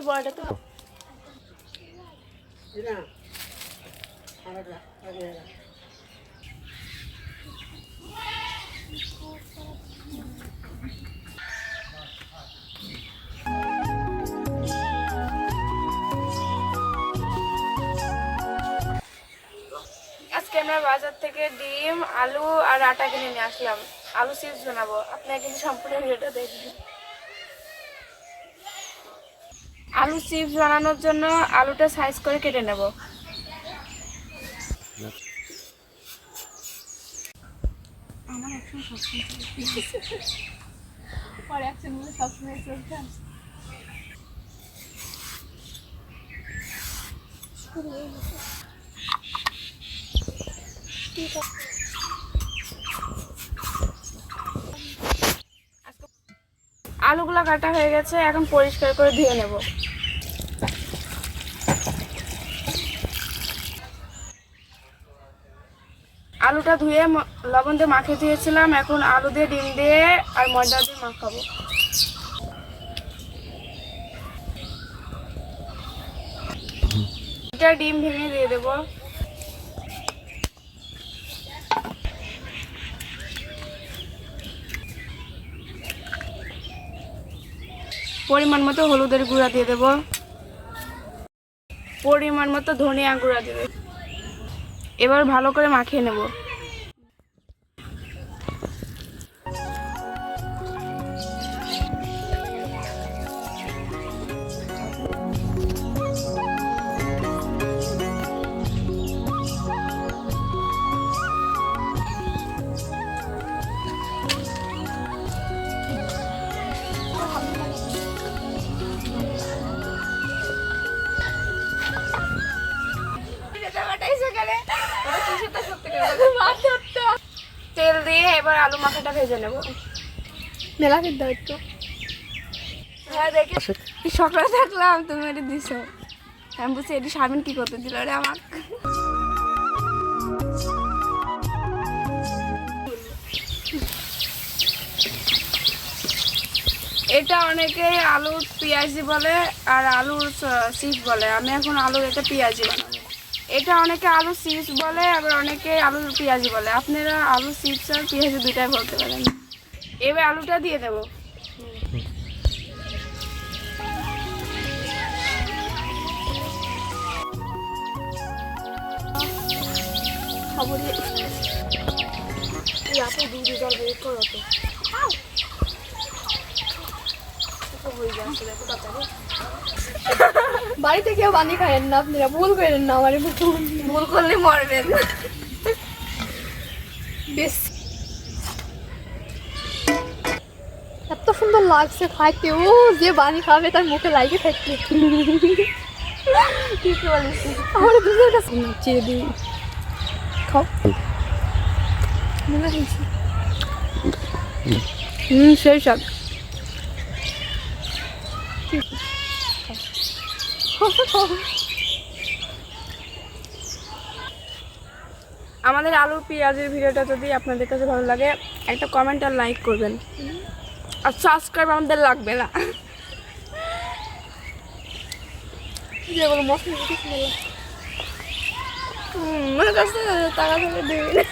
বড়টা তো আজকে আমরা বাজার থেকে ডিম আলু আর আটা কিনে নিয়ে আসলাম। আলু চিপস বানাবো, আপনারা কিন্তু সম্পূর্ণ ভিডিওটা দেখবেন। আলু চিপস বানানোর জন্য আলুটা সাইজ করে কেটে নেব। আমার অপশন সবসময় চলছে। আলুগুলো কাটা হয়ে গেছে, এখন পরিষ্কার করে ধুয়ে নেব। আলুটা ধুয়ে লবণ দিয়ে মাখিয়ে দিয়েছিলাম, এখন আলু দিয়ে ডিম দিয়ে আর ময়দা দিয়ে মাখাবো। এটা ডিম ভেঙে দিয়ে দেবো। পরিমাণ মতো হলুদের গুঁড়া দিয়ে দেব, পরিমাণ মতো ধনিয়া গুঁড়া দিয়ে দেব। এবার ভালো করে মাখিয়ে নেব। তেল দিয়ে এবার আলু মাখাটা ভেজে নেব। মেলা খেতে একটু হ্যাঁ দেখে সকালে থাকলাম, তুমি এটা দিছ। আমি বলছি এটি সাবিন কি করতে দিল রে আমার। এটা অনেকে আলুর পেঁয়াজি বলে আর আলুর চিপস বলে, আমি এখন আলুর এটা পেঁয়াজি বানাবো। এটা অনেকে আলু চিপস বলে, আবার অনেকে আলুর পেঁয়াজি বলে। আপনারা আলু চিপস আর পেঁয়াজি দুইটাই বলতে পারেন। এবার আলুটা দিয়ে দেবো। বাড়িতে কেউ বানিয়ে খাইয়েন না, আপনারা ভুল করেন না। আমার ভুল করলে মরবেন। বেশ এত সুন্দর লাগছে খাইতে, ও যে বানিয়ে খাবে তার মুখে লাগে থাকতে। ঠিক বলেছি। আমার দুধের কাছে চেয়ে দিই, খাও। মনে হয়েছে সেই সব আমাদের আলু পেঁয়াজের ভিডিওটা যদি আপনাদের কাছে ভালো লাগে একটা কমেন্ট আর লাইক করবেন, আর সাবস্ক্রাইব আমাদের লাগবে না। যেগুলো মশলা মনে করছে টাকা থেকে দেবে।